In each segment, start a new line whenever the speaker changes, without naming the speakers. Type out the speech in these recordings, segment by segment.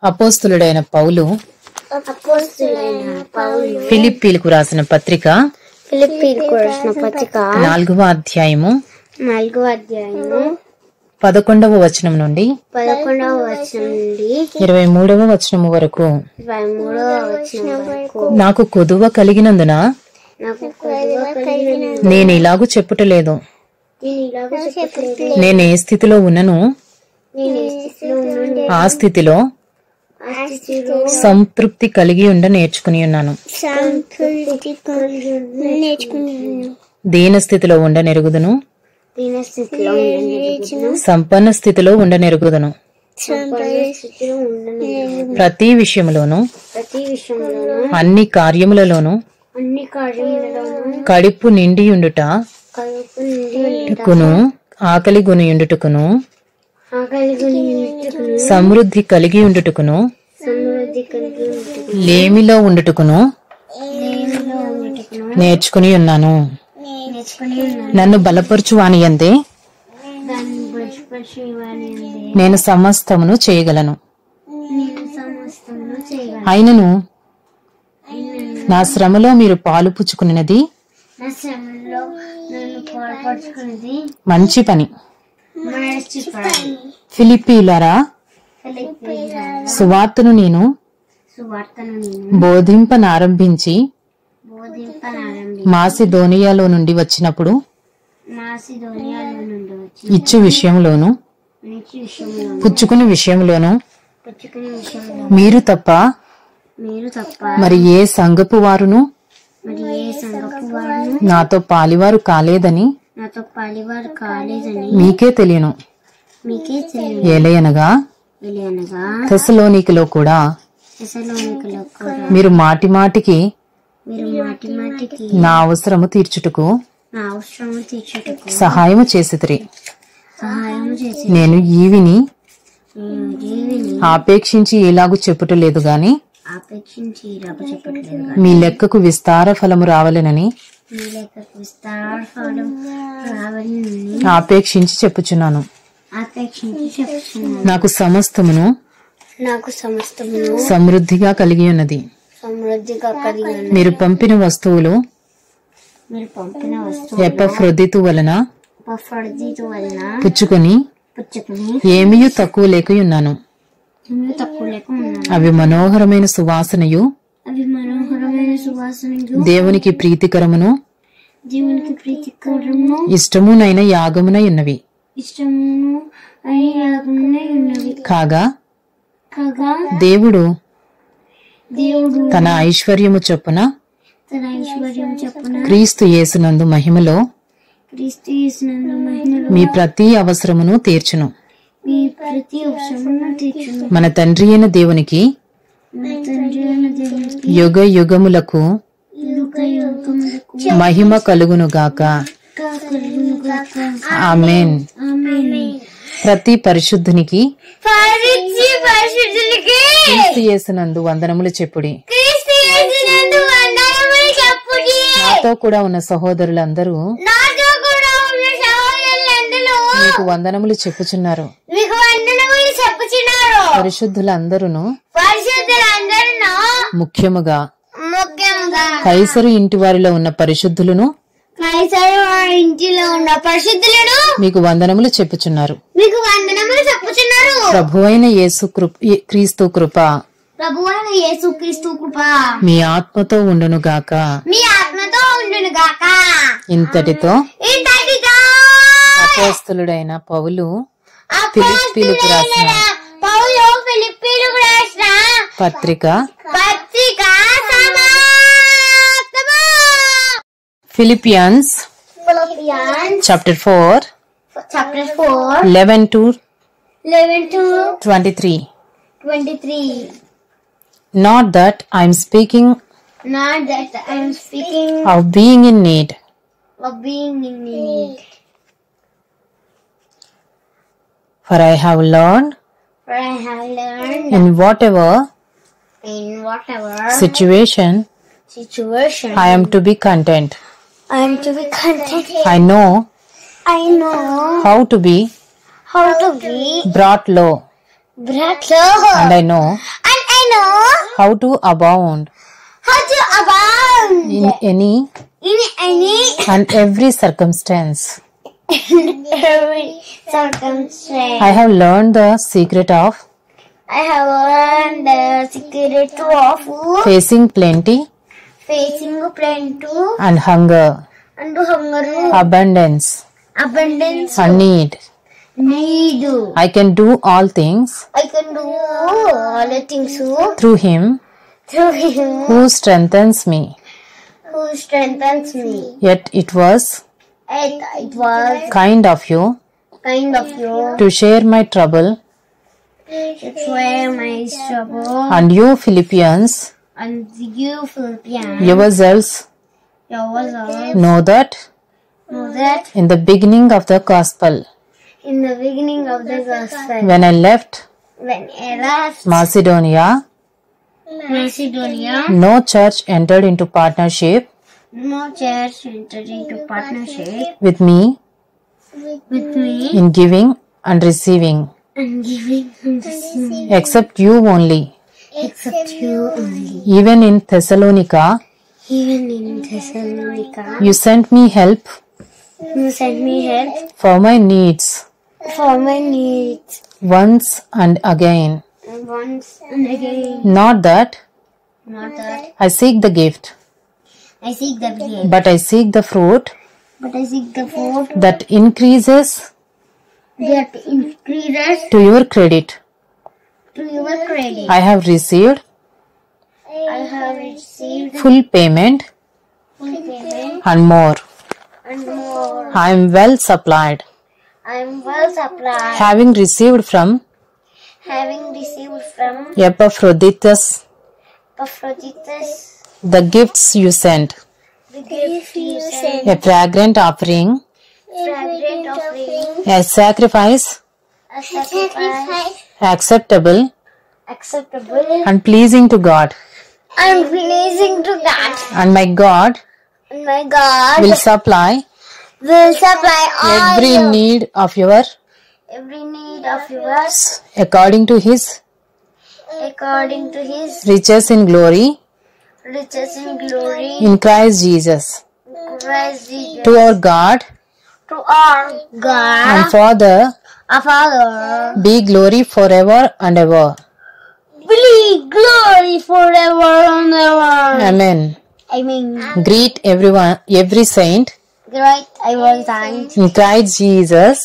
అపోస్తలుడైన పౌలు ఫిలిప్పీలకు రాసిన పత్రిక 4వ అధ్యాయము 11వ వచనం నుండి 23వ వచనం వరకు. నాకు కొదువ కలిగినందున నేను ఇలాగూ చెప్పుటలేదు. నేను ఏ స్థితిలో ఉన్నను ఆ స్థితిలో సంతృప్తి కలిగి ఉండ నేర్చుకుని ఉన్నాను. దీన స్థితిలో ఉండ నెరుగుదును, సంపన్న స్థితిలో ఉండ నెరుగుదును. ప్రతి విషయములోను అన్ని కార్యములలోను కడుపు నిండి ఉండుట ఆకలి గుని ఉండుటకును సమృద్ధి కలిగి ఉండుటకును లేమిలో ఉండుటకును నేర్చుకుని ఉన్నాను. నన్ను బలపరచు వానియందే నేను సమస్తమును చేయగలను. అయినను నా శ్రమలో మీరు పాలు పుచ్చుకున్నది మంచి పని. ఫిలిప్పీయులారా, సువార్తను నేను బోధింపనారంభించి మాసిదోనియాలో నుండి వచ్చినప్పుడు ఇచ్చు విషయంలోను పుచ్చుకుని విషయంలోను మీరు తప్ప మరి ఏ సంఘపు వారును నాతో పాలివారు కాలేదని మీకే తెలియను. ఏలయనగా తెస్సలోనికలో కూడా మీరు మాటి మాటికి నా అవసరము తీర్చుటకు సహాయము చేసితిరి. నేను ఈవిని ఆపేక్షించి ఎలాగూ చెప్పుటలేదు గాని మీ లెక్కకు విస్తార ఫలము రావాలనని ఆపేక్షించి చెప్పుచున్నాను. నాకు సమస్తమును సమృద్ధిగా కలిగి ఉన్నది. మీరు పంపిన వస్తువులు ఎపఫ్రొదితు వలన పుచ్చుకొని ఏమీ తక్కువ లేక ఉన్నాను. అవి మనోహరమైన సువాసనయు దేవునికి ప్రీతికరమును ఇష్టమునైన యాగమునై ఉన్నవి. కాగా దేవుడు తన ఐశ్వర్యము చొప్పున క్రీస్తు యేసునందు మహిమలో మీ ప్రతి అవసరమును తీర్చును. మన తండ్రి అయిన దేవునికి యుగ యుగములకు మహిమ కలుగునుగాక. ఆమేన్. ప్రతి పరిశుద్ధునికి క్రీస్తు యేసునందు వందనములు చెప్పుడి. నాతో కూడా ఉన్న సహోదరులందరూ మీకు వందనములు చెప్పుచున్నారు. పరిశుద్ధులందరూ ముఖ్యముగా కైసరు ఇంటి వారిలో ఉన్న పరిశుద్ధులను మీకు వందనములు చెప్పుచున్నారు. ప్రభువైన క్రీస్తు కృప మీ ఆత్మతో ఉండును గాక. ఇంతటితో అపోస్తలుడైన పౌలు ఫిలిప్పీలకు రాసిన పత్రిక Philippians chapter 4 11 to 23. Not that I am speaking of being in need, for I have learned in whatever situation I am to be content. I know how to be brought low And I know how to abound in any and every circumstance. I have learned the secret of facing plenty and hunger, abundance and need. I can do all things through Him who strengthens me. Yet it was kind of you to share my trouble. And you Philippians yourselves know that in the beginning of the gospel, when I left Macedonia, no church entered into partnership with me in giving and receiving, except you only. Even in Thessalonica, you sent me help for my needs once and again. Not that I seek the gift, but I seek the fruit that increases to your credit. I have received full payment and more. I am well supplied, having received from Epaphroditus the gifts you sent, a fragrant offering, a sacrifice acceptable and pleasing to God. And my God will supply every need of yours according to His riches in glory in Christ Jesus. To our God and Father be glory forever and ever. Amen. Greet everyone, every saint in Christ Jesus.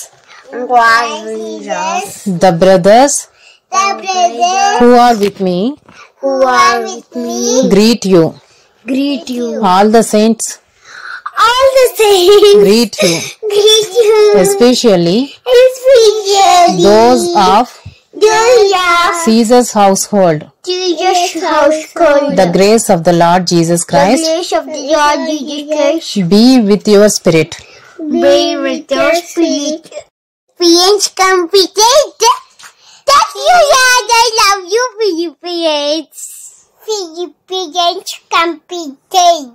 The brothers who are with me greet you. All the saints greet you. Especially those of Caesar's household. The grace of the Lord Jesus Christ be with your spirit.
Philippines completed. Thank you, Dad. I love you, Philippines. Philippines completed.